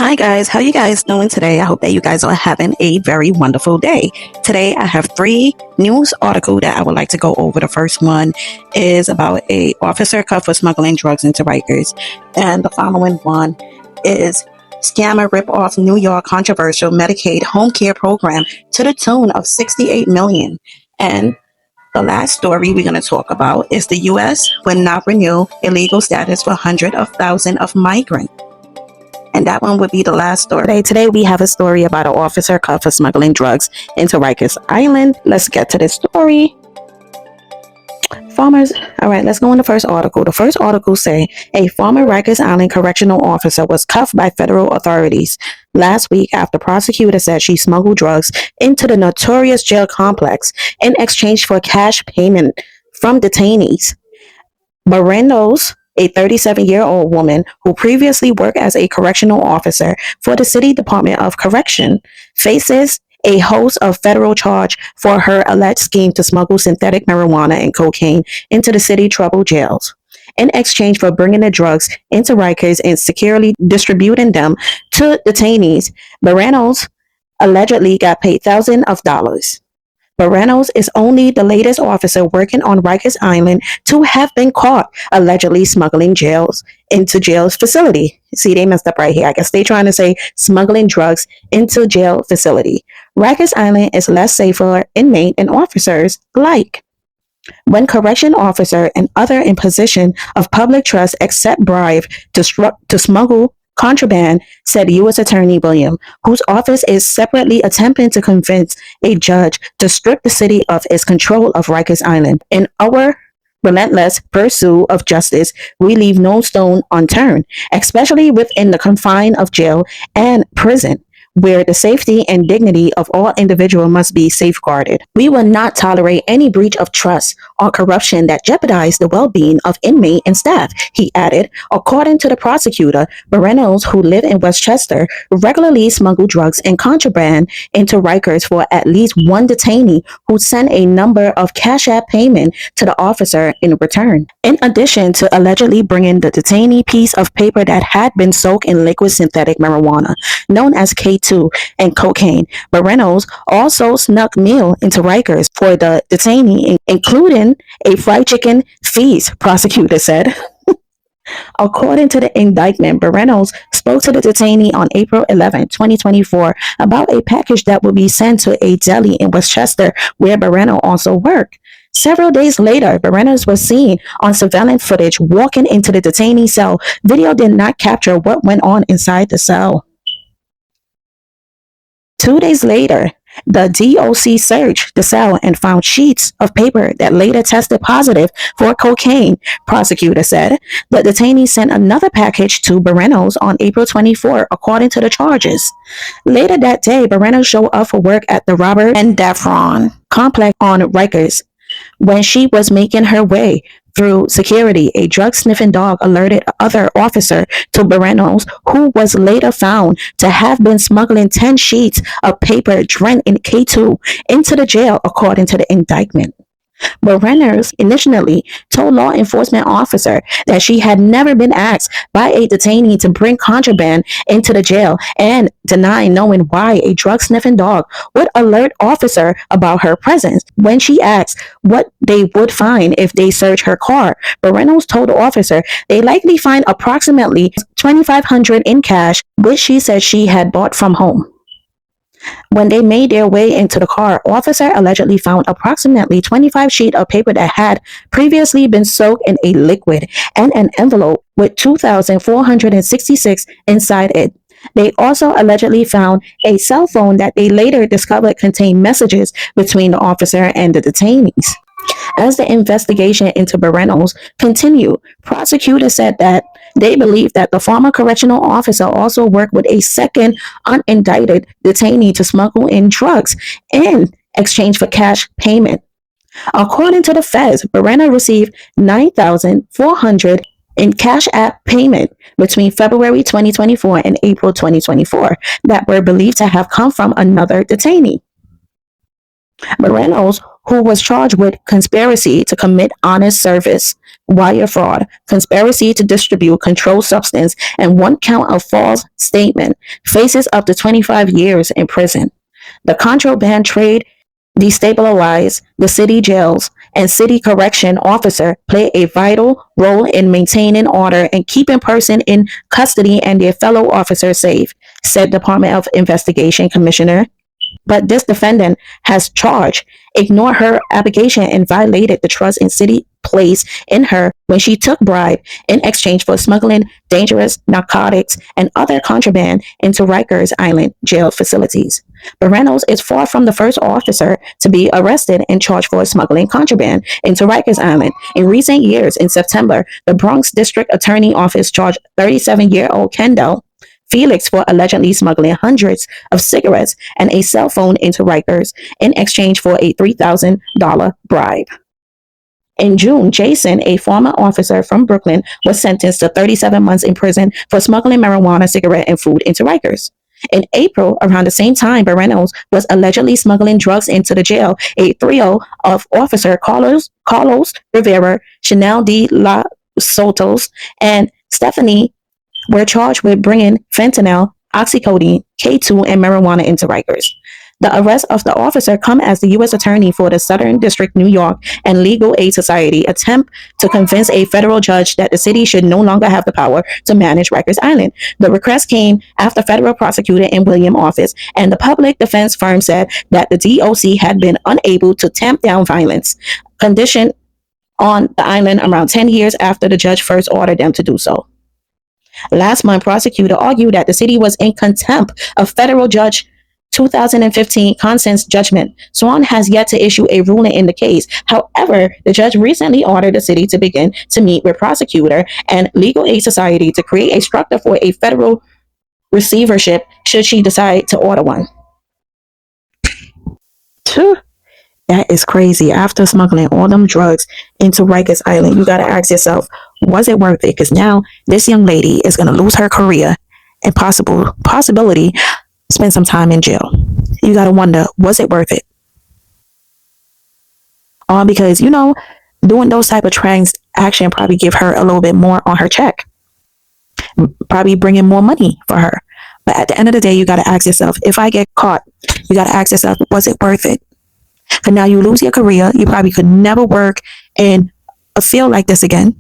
Hi guys, how you guys doing today? I hope that you guys are having a very wonderful day. Today I have three news articles that I would like to go over. The first one is about a officer caught for smuggling drugs into Rikers, and the following one is scammer rip off New York controversial Medicaid home care program to the tune of 68 million. And the last story we're going to talk about is the U.S. will not renew illegal status for hundreds of thousands of migrants. And that one would be the last story. Today we have a story about an officer caught for smuggling drugs into Rikers Island. Let's get to this story. Farmers, all right, let's go on the first article. The first article say a former Rikers Island correctional officer was cuffed by federal authorities last week after prosecutors said she smuggled drugs into the notorious jail complex in exchange for cash payment from detainees. Morenos, a 37-year-old woman who previously worked as a correctional officer for the City Department of Correction, faces a host of federal charges for her alleged scheme to smuggle synthetic marijuana and cocaine into the city troubled jails. In exchange for bringing the drugs into Rikers and securely distributing them to detainees, Morenos allegedly got paid thousands of dollars. Morenos is only the latest officer working on Rikers Island to have been caught allegedly smuggling jails into jail's facility. See, they messed up right here. I guess they're trying to say smuggling drugs into jail facility. Rikers Island is less safe for inmate and officers alike. When correction officer and other in position of public trust accept bribe to smuggle contraband, said U.S. Attorney William, whose office is separately attempting to convince a judge to strip the city of its control of Rikers Island. In our relentless pursuit of justice, we leave no stone unturned, especially within the confines of jail and prison, where the safety and dignity of all individuals must be safeguarded. We will not tolerate any breach of trust or corruption that jeopardize the well-being of inmate and staff, he added. According to the prosecutor, Morenos, who live in Westchester, regularly smuggled drugs and contraband into Rikers for at least one detainee who sent a number of Cash App payment to the officer in return. In addition to allegedly bringing the detainee piece of paper that had been soaked in liquid synthetic marijuana, known as K2, and cocaine, Morenos also snuck meal into Rikers for the detainee, including a fried chicken feast, prosecutor said. According to the indictment, Morenos spoke to the detainee on April 11, 2024, about a package that would be sent to a deli in Westchester, where Morenos also worked. Several days later, Morenos was seen on surveillance footage walking into the detainee cell. Video did not capture what went on inside the cell. 2 days later, the DOC searched the cell and found sheets of paper that later tested positive for cocaine, prosecutor said. The detainee sent another package to Morenos on April 24, according to the charges. Later that day, Morenos showed up for work at the Robert and Daffron complex on Rikers. When she was making her way through security, a drug-sniffing dog alerted other officer to Morenos, who was later found to have been smuggling 10 sheets of paper drenched in K2 into the jail, according to the indictment. Morenos initially told law enforcement officer that she had never been asked by a detainee to bring contraband into the jail and denied knowing why a drug-sniffing dog would alert officer about her presence. When she asked what they would find if they searched her car, Morenos told the officer they likely find approximately $2,500 in cash, which she said she had bought from home. When they made their way into the car, officer allegedly found approximately 25 sheets of paper that had previously been soaked in a liquid and an envelope with $2,466 inside it. They also allegedly found a cell phone that they later discovered contained messages between the officer and the detainees. As the investigation into Morenos continued, prosecutors said that they believe that the former correctional officer also worked with a second unindicted detainee to smuggle in drugs in exchange for cash payment. According to the feds, Morenos received $9,400 in Cash App payment between February 2024 and April 2024 that were believed to have come from another detainee. Morenos, who was charged with conspiracy to commit honest service, wire fraud, conspiracy to distribute controlled substance, and one count of false statement, faces up to 25 years in prison. The contraband trade destabilized the city jails, and city correction officer play a vital role in maintaining order and keeping person in custody and their fellow officers safe, said Department of Investigation Commissioner. But this defendant has charged, ignored her application and violated the trust in city placed in her when she took bribe in exchange for smuggling dangerous narcotics and other contraband into Rikers Island jail facilities. But Reynolds is far from the first officer to be arrested and charged for smuggling contraband into Rikers Island. In recent years, in September, the Bronx District Attorney Office charged 37-year-old Kendall Felix for allegedly smuggling hundreds of cigarettes and a cell phone into Rikers in exchange for a $3,000 bribe. In June, Jason, a former officer from Brooklyn, was sentenced to 37 months in prison for smuggling marijuana, cigarette, and food into Rikers. In April, around the same time, Reynolds was allegedly smuggling drugs into the jail. A trio of Officer Carlos Rivera, Chanel de la Sotos, and Stephanie were charged with bringing fentanyl, oxycodone, K2, and marijuana into Rikers. The arrest of the officer come as the U.S. Attorney for the Southern District, New York, and Legal Aid Society attempt to convince a federal judge that the city should no longer have the power to manage Rikers Island. The request came after federal prosecutor in Williams office and the public defense firm said that the DOC had been unable to tamp down violence condition on the island around 10 years after the judge first ordered them to do so. Last month, prosecutor argued that the city was in contempt of federal judge 2015 consent judgment. Swan has yet to issue a ruling in the case. However, the judge recently ordered the city to begin to meet with prosecutor and Legal Aid Society to create a structure for a federal receivership should she decide to order one. That is crazy. After smuggling all them drugs into Rikers Island, you got to ask yourself, was it worth it? Because now this young lady is going to lose her career and possibility spend some time in jail. You got to wonder, was it worth it? Because, doing those type of transaction probably give her a little bit more on her check. Probably bringing more money for her. But at the end of the day, you got to ask yourself, if I get caught, you got to ask yourself, was it worth it? Because now you lose your career. You probably could never work in a field like this again.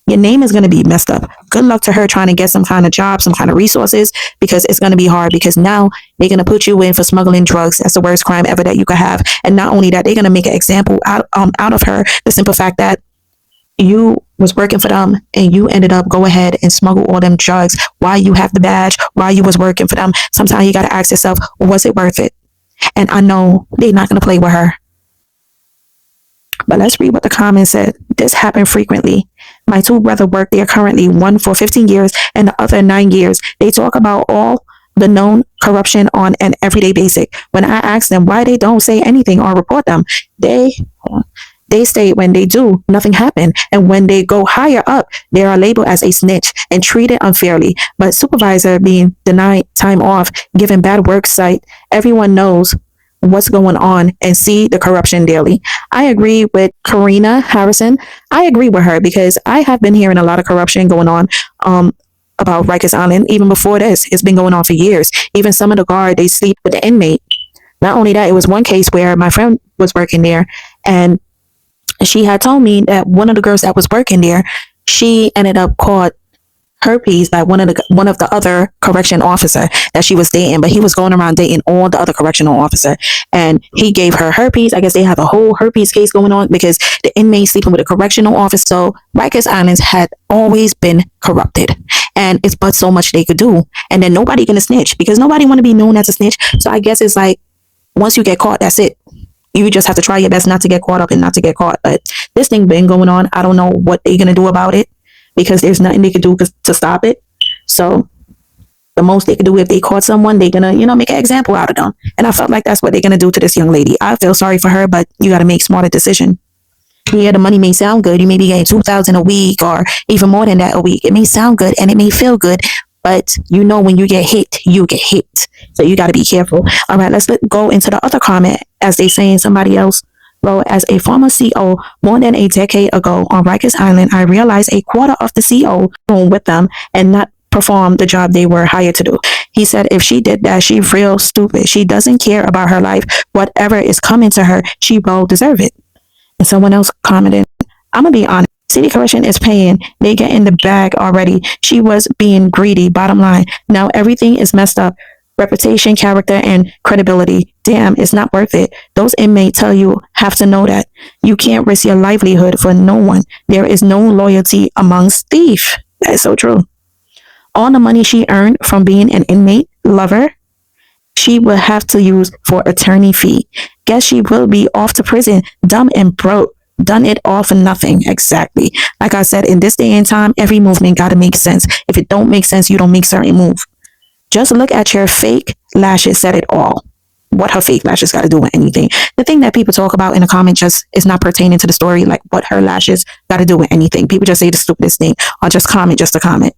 Your name is going to be messed up. Good luck to her trying to get some kind of job, some kind of resources, because it's going to be hard because now they're going to put you in for smuggling drugs. That's the worst crime ever that you could have. And not only that, they're going to make an example out of her. The simple fact that you was working for them and you ended up go ahead and smuggle all them drugs while you have the badge, while you was working for them. Sometimes you got to ask yourself, was it worth it? And I know they're not going to play with her. But let's read what the comments said. This happened frequently. My two brothers work there currently, one for 15 years and the other 9 years. They talk about all the known corruption on an everyday basis. When I ask them why they don't say anything or report them, they state when they do, nothing happened. And when they go higher up, they are labeled as a snitch and treated unfairly. But supervisor being denied time off, given bad work site, everyone knows what's going on and see the corruption daily. I agree with Karina Harrison. I agree with her because I have been hearing a lot of corruption going on about Rikers Island. Even before this, it's been going on for years. Even some of the guard, they sleep with the inmate. Not only that, it was one case where my friend was working there and she had told me that one of the girls that was working there, she ended up caught herpes by one of the other correction officer that she was dating, but he was going around dating all the other correctional officer and he gave her herpes. I guess they have a whole herpes case going on because the inmate sleeping with a correctional officer. So Rikers Islands had always been corrupted and it's but so much they could do. And then nobody gonna snitch because nobody want to be known as a snitch. So I guess it's like, once you get caught, that's it. You just have to try your best not to get caught up and not to get caught. But this thing been going on. I don't know what they're going to do about it because there's nothing they can do to stop it. So the most they can do if they caught someone, they're going to, make an example out of them. And I felt like that's what they're going to do to this young lady. I feel sorry for her, but you got to make smarter decisions. Yeah, the money may sound good. You may be getting $2,000 a week or even more than that a week. It may sound good and it may feel good, but when you get hit, you get hit. So you got to be careful. All right, let's go into the other comment as they saying somebody else wrote, as a former CO more than a decade ago on Rikers Island, I realized a quarter of the CO room with them and not perform the job they were hired to do. He said, if she did that, she real stupid. She doesn't care about her life. Whatever is coming to her, she will deserve it. And someone else commented, I'm going to be honest. City Correction is paying. They get in the bag already. She was being greedy, bottom line. Now everything is messed up. Reputation, character, and credibility. Damn, it's not worth it. Those inmates tell you have to know that. You can't risk your livelihood for no one. There is no loyalty amongst thieves. That is so true. All the money she earned from being an inmate, lover, she will have to use for attorney fee. Guess she will be off to prison, dumb and broke. Done it all for nothing. Exactly. Like I said, in this day and time, every movement got to make sense. If it don't make sense, you don't make certain move. Just look at your fake lashes, said it all. What her fake lashes got to do with anything? The thing that people talk about in the comment just is not pertaining to the story, like what her lashes got to do with anything. People just say the stupidest thing or just comment just to comment.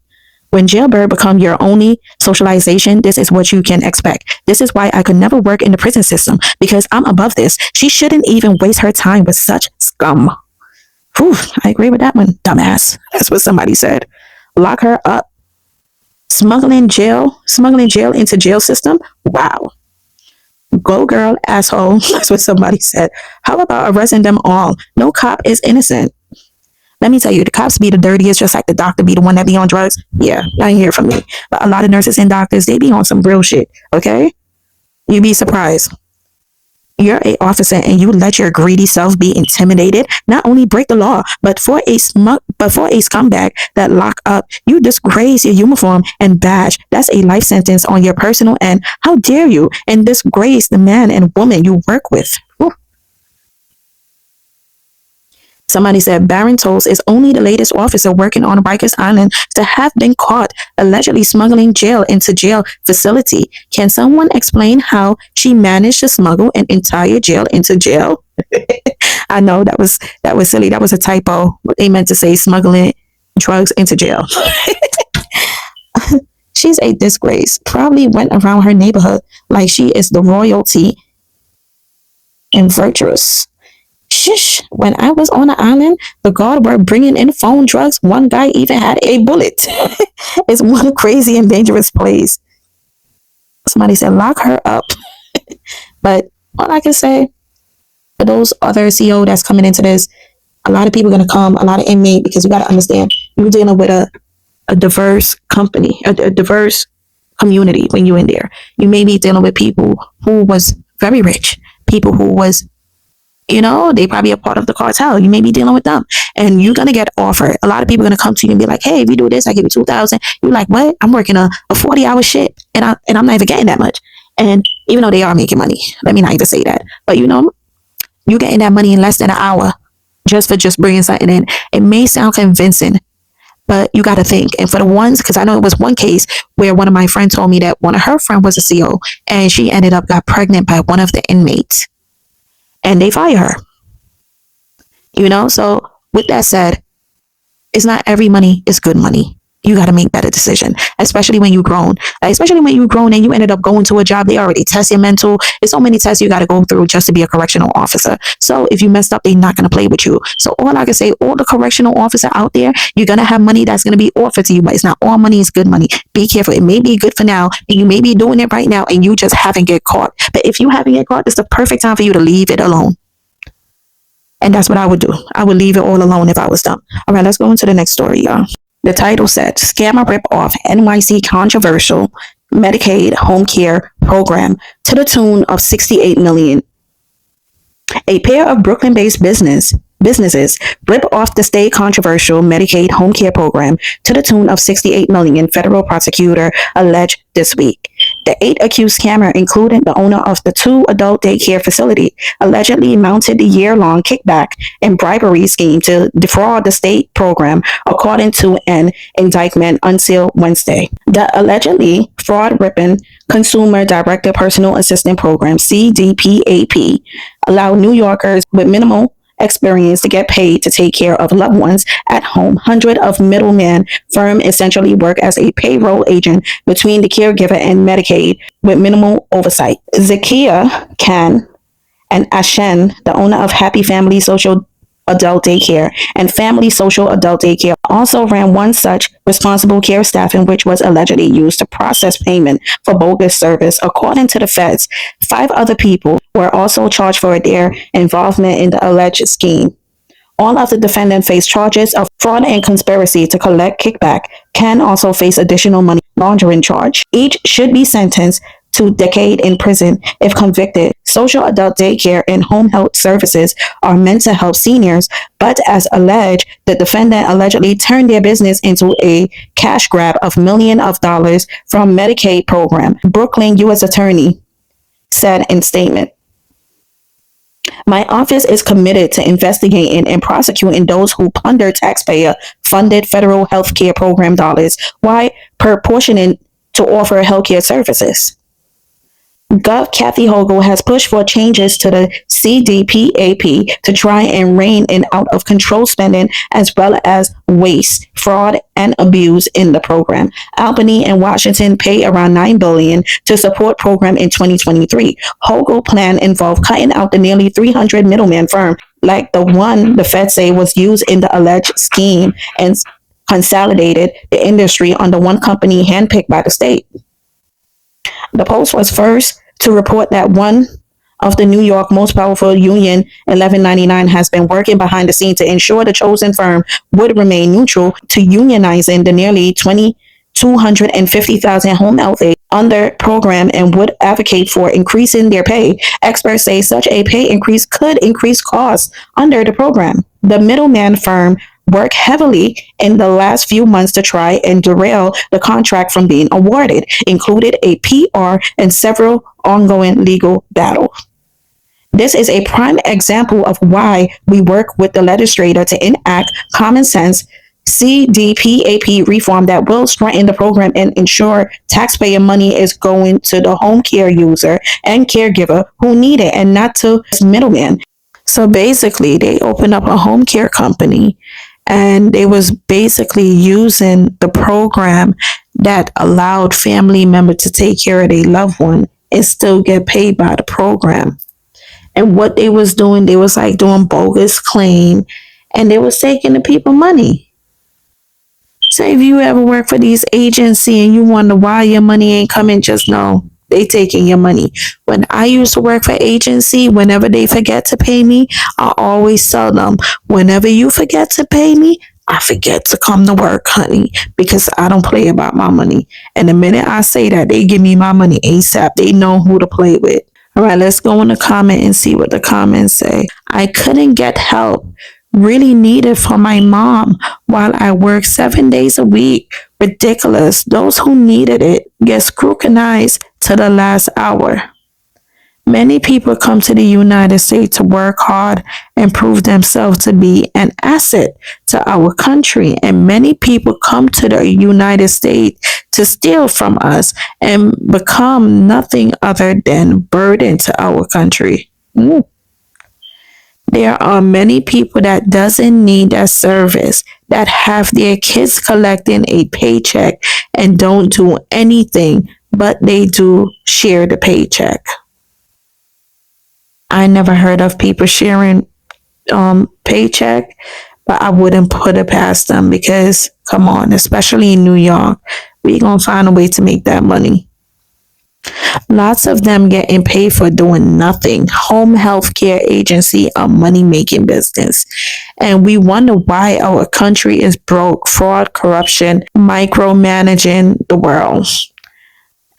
When jailbird become your only socialization, this is what you can expect. This is why I could never work in the prison system, because I'm above this. She shouldn't even waste her time with such scum. Whew, I agree with that one, dumbass. That's what somebody said. Lock her up. Smuggling jail into jail system. Wow. Go girl, asshole. That's what somebody said. How about arresting them all? No cop is innocent. Let me tell you, the cops be the dirtiest, just like the doctor be the one that be on drugs. Yeah, I ain't hear from me. But a lot of nurses and doctors, they be on some real shit, okay? You'd be surprised. You're a officer and you let your greedy self be intimidated. Not only break the law, but for a scumbag that lock up, you disgrace your uniform and badge. That's a life sentence on your personal end. How dare you and disgrace the man and woman you work with? Whew. Somebody said Baron Tolls is only the latest officer working on Rikers Island to have been caught allegedly smuggling jail into jail facility. Can someone explain how she managed to smuggle an entire jail into jail? I know that was silly. That was a typo. They meant to say smuggling drugs into jail. She's a disgrace. Probably went around her neighborhood like she is the royalty and virtuous. Shish, when I was on the island, the guard were bringing in phone drugs. One guy even had a bullet. It's one crazy and dangerous place. Somebody said, lock her up. But all I can say, for those other CO that's coming into this, a lot of people are going to come, a lot of inmates, because you got to understand, you're dealing with a diverse company, a diverse community when you're in there. You may be dealing with people who was very rich, people who was, they probably a part of the cartel. You may be dealing with them and you're going to get offered. A lot of people are going to come to you and be like, hey, if you do this, I give you 2,000. You're like, what? I'm working a 40-hour shift and I'm not even getting that much. And even though they are making money, let me not even say that. But you're getting that money in less than an hour just for bringing something in. It may sound convincing, but you got to think. And for the ones, because I know it was one case where one of my friends told me that one of her friends was a CO and she ended up got pregnant by one of the inmates. And they fire her. So with that said, it's not every money is good money. You got to make better decisions, especially when you've grown. Especially when you've grown and you ended up going to a job. They already test your mental. There's so many tests you got to go through just to be a correctional officer. So if you messed up, they're not going to play with you. So all I can say, all the correctional officer out there, you're going to have money that's going to be offered to you, but it's not all money is good money. Be careful. It may be good for now and you may be doing it right now and you just haven't get caught. But if you haven't get caught, it's the perfect time for you to leave it alone. And that's what I would do. I would leave it all alone if I was them. All right, let's go into the next story, y'all. The title said, Scammer Rip Off NYC Controversial Medicaid Home Care Program to the tune of $68 million. A pair of Brooklyn-based businesses rip off the state controversial Medicaid home care program to the tune of $68 million, federal prosecutor alleged this week. The 8 accused scammer, including the owner of the 2 adult daycare facility, allegedly mounted the year-long kickback and bribery scheme to defraud the state program, according to an indictment unsealed Wednesday. The allegedly fraud-ripping Consumer Directed Personal Assistance Program, CDPAP, allowed New Yorkers with minimal experience to get paid to take care of loved ones at home. Hundreds of middleman firms essentially work as a payroll agent between the caregiver and Medicaid with minimal oversight. Zakia Khan, and Ashen, the owner of Happy Family Social Adult Daycare and Family Social Adult Daycare, also ran one such responsible care staffing, which was allegedly used to process payment for bogus service. According to the feds, 5 other people were also charged for their involvement in the alleged scheme. All of the defendants face charges of fraud and conspiracy to collect kickback, can also face additional money laundering charge. Each should be sentenced to decade in prison if convicted. Social adult daycare and home health services are meant to help seniors, but as alleged, the defendant allegedly turned their business into a cash grab of millions of dollars from Medicaid program. Brooklyn U.S. Attorney said in statement. My office is committed to investigating and prosecuting those who plunder taxpayer-funded federal health care program dollars while proportioning to offer healthcare services. Gov. Kathy Hochul has pushed for changes to the CDPAP to try and rein in out-of-control spending as well as waste, fraud, and abuse in the program. Albany and Washington pay around $9 billion to support program in 2023. Hochul plan involved cutting out the nearly 300 middleman firm like the one the Fed say was used in the alleged scheme and consolidated the industry under one company handpicked by the state. The Post was first to report that one of the New York most powerful union, 1199, has been working behind the scenes to ensure the chosen firm would remain neutral to unionizing the nearly 250,000 home health aides under program and would advocate for increasing their pay. Experts say such a pay increase could increase costs under the program. The middleman firm worked heavily in the last few months to try and derail the contract from being awarded, included a PR and several ongoing legal battles. This is a prime example of why we work with the legislator to enact common sense CDPAP reform that will strengthen the program and ensure taxpayer money is going to the home care user and caregiver who need it and not to middlemen. So basically, they opened up a home care company and they was basically using the program that allowed family members to take care of their loved one and still get paid by the program. And what they was doing, they was like doing bogus claim and they was taking the people money. So if you ever work for these agency and you wonder why your money ain't coming, just know they taking your money. When I used to work for agency, whenever they forget to pay me, I always tell them, whenever you forget to pay me, I forget to come to work, honey, because I don't play about my money. And the minute I say that, they give me my money ASAP. They know who to play with. All right, let's go in the comment and see what the comments say. I couldn't get help. Really needed for my mom while I work 7 days a week. Ridiculous. Those who needed it get scrutinized to the last hour. Many people come to the United States to work hard and prove themselves to be an asset to our country. And many people come to the United States to steal from us and become nothing other than burden to our country. There are many people that doesn't need that service, that have their kids collecting a paycheck and don't do anything, but they do share the paycheck. I never heard of people sharing paycheck, but I wouldn't put it past them because, come on, especially in New York, we gonna find a way to make that money. Lots of them getting paid for doing nothing. Home health care agency, a money-making business. And we wonder why our country is broke. Fraud, corruption, micromanaging the world.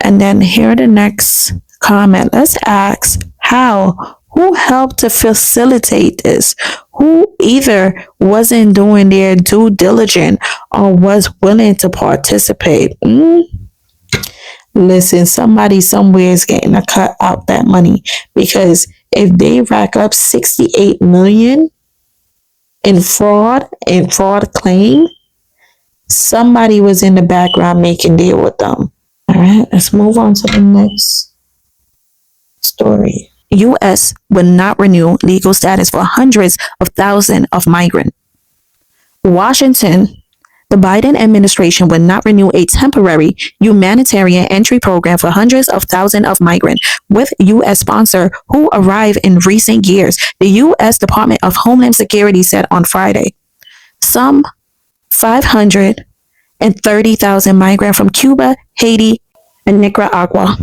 And then here the next comment. Let's ask how? Who helped to facilitate this? Who either wasn't doing their due diligence or was willing to participate? Listen, somebody somewhere is getting to cut out that money, because if they rack up 68 million in fraud claim, somebody was in the background making deal with them. All right, let's move on to the next story. U.S. will not renew legal status for hundreds of thousands of migrants. Washington, The Biden administration will not renew a temporary humanitarian entry program for hundreds of thousands of migrants with U.S. sponsor who arrived in recent years, the U.S. Department of Homeland Security said on Friday. Some 530,000 migrants from Cuba, Haiti, and Nicaragua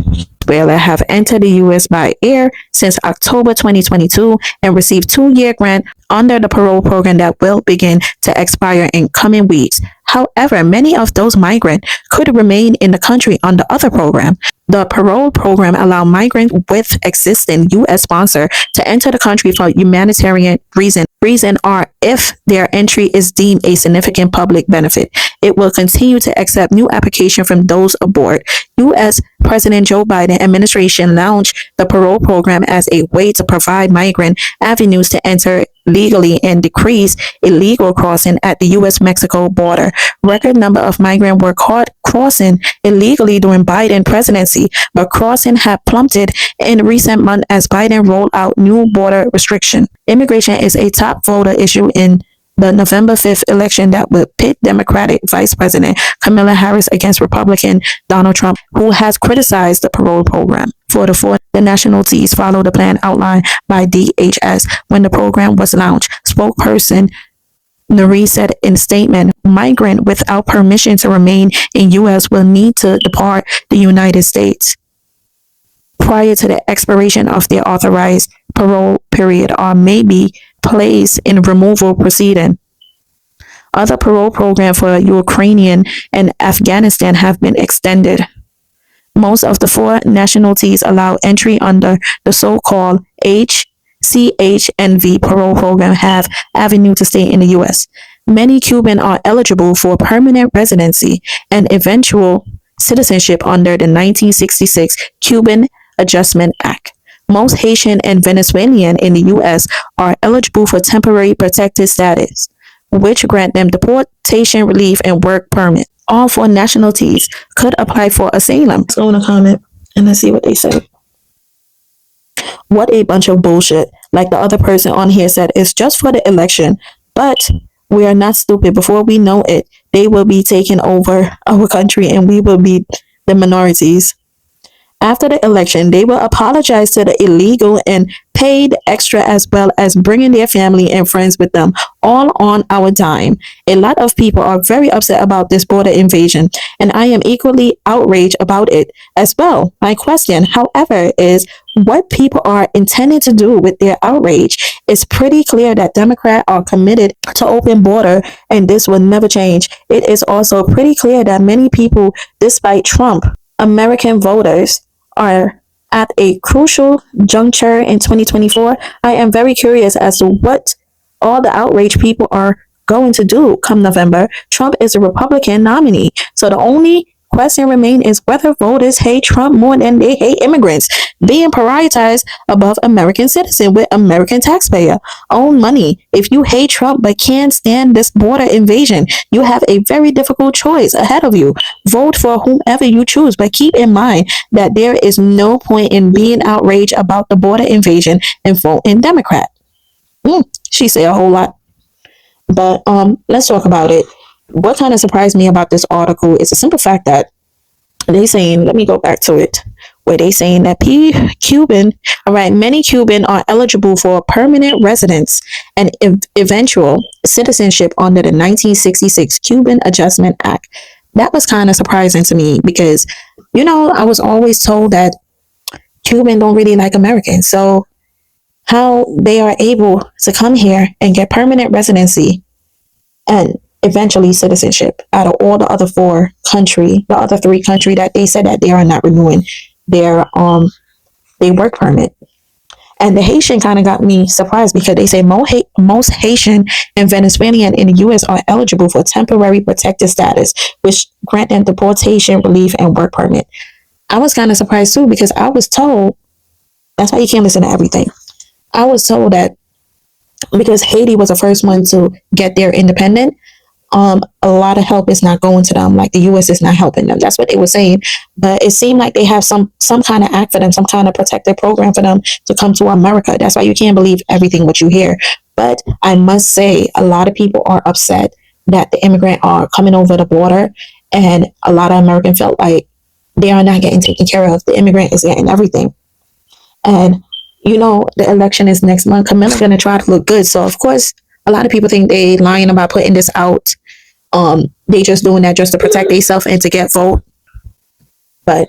have entered the U.S. by air since October 2022 and received 2-year grant under the parole program that will begin to expire in coming weeks. However, many of those migrants could remain in the country under other programs. The parole program allows migrants with existing U.S. sponsor to enter the country for humanitarian reason or if their entry is deemed a significant public benefit. It will continue to accept new applications from those aboard. U.S. President Joe Biden administration launched the parole program as a way to provide migrant avenues to enter legally and decrease illegal crossing at the U.S.-Mexico border. Record number of migrants were caught crossing illegally during Biden presidency, but crossing had plummeted in recent months as Biden rolled out new border restrictions. Immigration is a top voter issue in the November 5th election that would pit Democratic Vice President Kamala Harris against Republican Donald Trump, who has criticized the parole program. For the nationalities follow the plan outlined by DHS when the program was launched. Spokesperson Nuri said in a statement, migrants without permission to remain in U.S. will need to depart the United States prior to the expiration of their authorized parole period or may be placed in removal proceeding. Other parole programs for Ukrainian and Afghanistan have been extended. Most of the 4 nationalities allow entry under the so-called HCHNV parole program have avenue to stay in the U.S. Many Cubans are eligible for permanent residency and eventual citizenship under the 1966 Cuban Adjustment Act. Most Haitian and Venezuelan in the U.S. are eligible for temporary protected status, which grant them deportation relief and work permit. All 4 nationalities could apply for asylum. Let's go in a comment and let's see what they say. What a bunch of bullshit. Like the other person on here said, it's just for the election, but we are not stupid. Before we know it, they will be taking over our country and we will be the minorities. After the election, they will apologize to the illegal and paid extra as well as bringing their family and friends with them, all on our dime. A lot of people are very upset about this border invasion, and I am equally outraged about it as well. My question, however, is what people are intending to do with their outrage. It's pretty clear that Democrats are committed to open border, and this will never change. It is also pretty clear that many people, despite Trump, American voters, are at a crucial juncture in 2024. I am very curious as to what all the outraged people are going to do come November. Trump is a Republican nominee. So the only question remains is whether voters hate Trump more than they hate immigrants being prioritized above American citizens with American taxpayer own money. If you hate Trump but can't stand this border invasion, you have a very difficult choice ahead of you. Vote for whomever you choose, but keep in mind that there is no point in being outraged about the border invasion and vote in Democrat. She said a whole lot, but let's talk about it. What kind of surprised me about this article is the simple fact that they saying, let me go back to it, where they saying that many Cuban are eligible for permanent residence and eventual citizenship under the 1966 Cuban Adjustment Act. That was kind of surprising to me because, I was always told that Cubans don't really like Americans. So how they are able to come here and get permanent residency and eventually citizenship out of all the other 3 countries that they said that they are not renewing their work permit. And the Haitian kind of got me surprised because they say most Haitian and Venezuelan in the U.S. are eligible for temporary protected status, which grant them deportation relief and work permit. I was kind of surprised too because I was told, that's why you can't listen to everything. I was told that because Haiti was the first one to get their independence, a lot of help is not going to them, like the U.S. is not helping them. That's what they were saying. But it seemed like they have some kind of act for them, some kind of protective program for them to come to America. That's why you can't believe everything what you hear. But I must say, a lot of people are upset that the immigrant are coming over the border, and a lot of Americans felt like they are not getting taken care of. The immigrant is getting everything. And the election is next month. Camilla's gonna try to look good. So of course, a lot of people think they lying about putting this out. They just doing that just to protect themselves and to get vote. But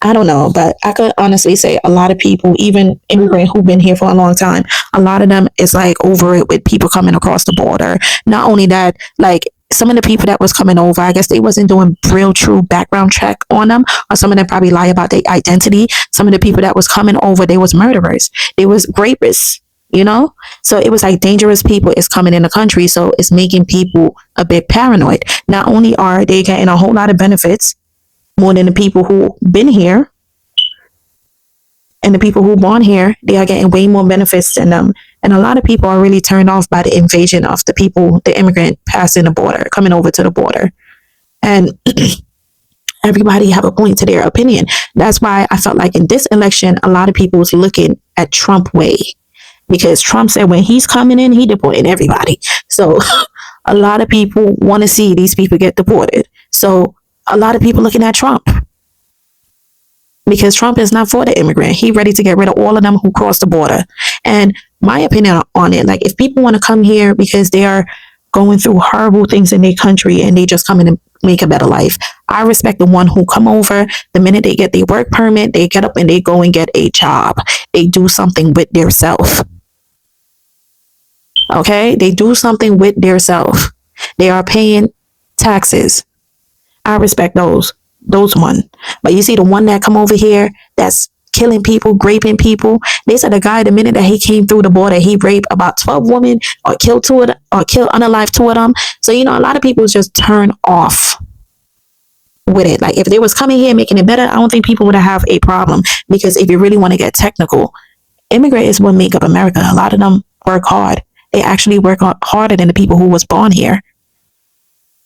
I don't know, but I could honestly say a lot of people, even immigrants who've been here for a long time, a lot of them is like over it with people coming across the border. Not only that, like some of the people that was coming over, I guess they wasn't doing real true background check on them, or some of them probably lie about their identity. Some of the people that was coming over, they was murderers, they was rapists. So it was like dangerous people is coming in the country, so it's making people a bit paranoid. Not only are they getting a whole lot of benefits more than the people who been here, and the people who born here, they are getting way more benefits than them. And a lot of people are really turned off by the invasion of the immigrant passing the border, coming over to the border. And everybody have a point to their opinion. That's why I felt like in this election, a lot of people was looking at Trump way, because Trump said when he's coming in, he deporting everybody. So a lot of people want to see these people get deported. So a lot of people looking at Trump, because Trump is not for the immigrant. He ready to get rid of all of them who cross the border. And my opinion on it, like if people want to come here because they are going through horrible things in their country and they just come in and make a better life, I respect the one who come over. The minute they get their work permit, they get up and they go and get a job. They do something with their self. Okay? They do something with their self. They are paying taxes. I respect those one. But you see the one that come over here that's killing people, raping people. They said the guy, the minute that he came through the border, he raped about 12 women or killed unalive 2 of them. So a lot of people just turn off with it. Like if they was coming here making it better, I don't think people would have a problem. Because if you really want to get technical, immigrant is what make up America. A lot of them work hard. They actually work harder than the people who was born here.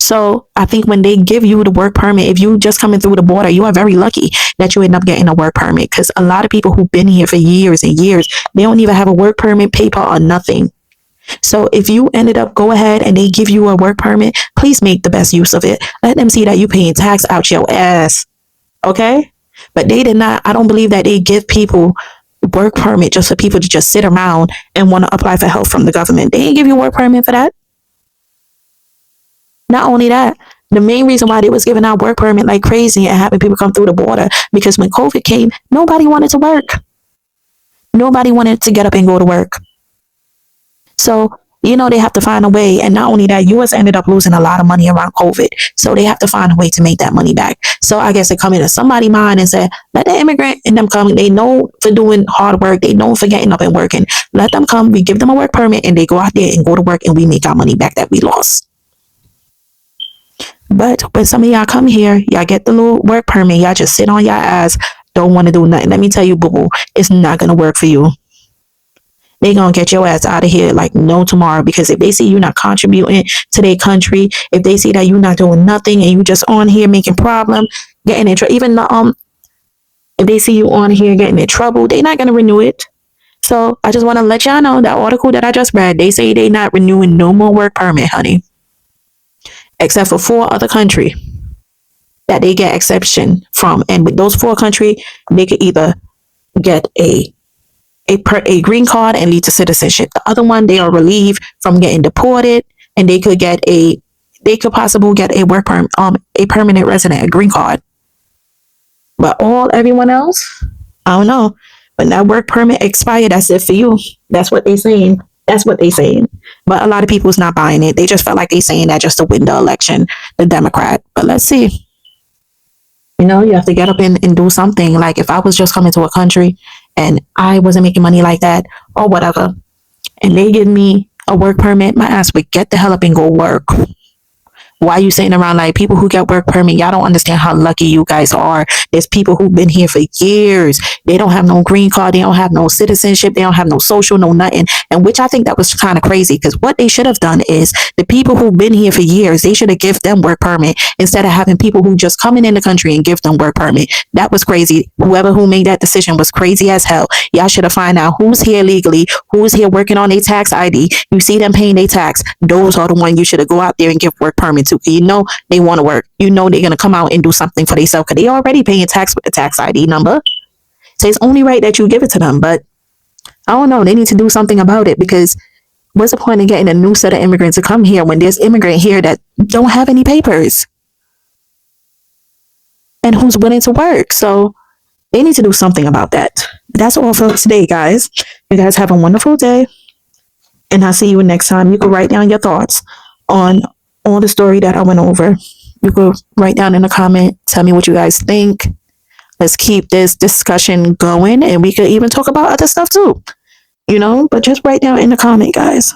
So I think when they give you the work permit, if you just coming through the border, you are very lucky that you end up getting a work permit, because a lot of people who've been here for years and years, they don't even have a work permit, paper, or nothing. So if you ended up go ahead and they give you a work permit, please make the best use of it. Let them see that you paying tax out your ass. Okay? But they did not. I don't believe that they give people work permit just for people to just sit around and want to apply for help from the government. They didn't give you a work permit for that. Not only that, the main reason why they was giving out work permit like crazy and having people come through the border, because when COVID came, nobody wanted to work. Nobody wanted to get up and go to work. So, they have to find a way. And not only that, U.S. ended up losing a lot of money around COVID. So they have to find a way to make that money back. So I guess they come into somebody's mind and say, let the immigrant and them come. They know for doing hard work. They know for getting up and working. Let them come. We give them a work permit and they go out there and go to work and we make our money back that we lost. But when some of y'all come here, y'all get the little work permit, y'all just sit on your ass, don't want to do nothing. Let me tell you, boo-boo, it's not going to work for you. They going to get your ass out of here like no tomorrow, because if they see you not contributing to their country, if they see that you not doing nothing and you just on here making problem, getting in trouble, if they see you on here getting in trouble, they not going to renew it. So I just want to let y'all know that article that I just read, they say they not renewing no more work permit, honey. Except for 4 other countries that they get exception from. And with those 4 countries, they could either get a green card and lead to citizenship. The other one, they are relieved from getting deported, and they could possibly get a work permit, a permanent resident, a green card. But everyone else, I don't know. When that work permit expired, that's it for you. That's what they're saying. But a lot of people's not buying it. They just felt like they saying that just to win the election, the Democrat. But let's see. You have to get up and do something. Like if I was just coming to a country and I wasn't making money like that or whatever, and they give me a work permit, my ass would get the hell up and go work. Why you sitting around like people who get work permit? Y'all don't understand how lucky you guys are. There's people who've been here for years. They don't have no green card. They don't have no citizenship. They don't have no social, no nothing. And which I think that was kind of crazy, because what they should have done is the people who've been here for years, they should have given them work permit instead of having people who just coming in the country and give them work permit. That was crazy. Whoever who made that decision was crazy as hell. Y'all should have find out who's here legally, who's here working on their tax ID. You see them paying their tax. Those are the ones you should have go out there and give work permit to. You know they want to work. You know they're gonna come out and do something for themselves because they already paying tax with the tax ID number. So it's only right that you give it to them. But I don't know. They need to do something about it, because what's the point of getting a new set of immigrants to come here when there's immigrant here that don't have any papers and who's willing to work? So they need to do something about that. That's all for today, guys. You guys have a wonderful day, and I'll see you next time. You can write down your thoughts on all the story that I went over. You can write down in the comment, tell me what you guys think. Let's keep this discussion going, and we could even talk about other stuff too, but just write down in the comment, guys.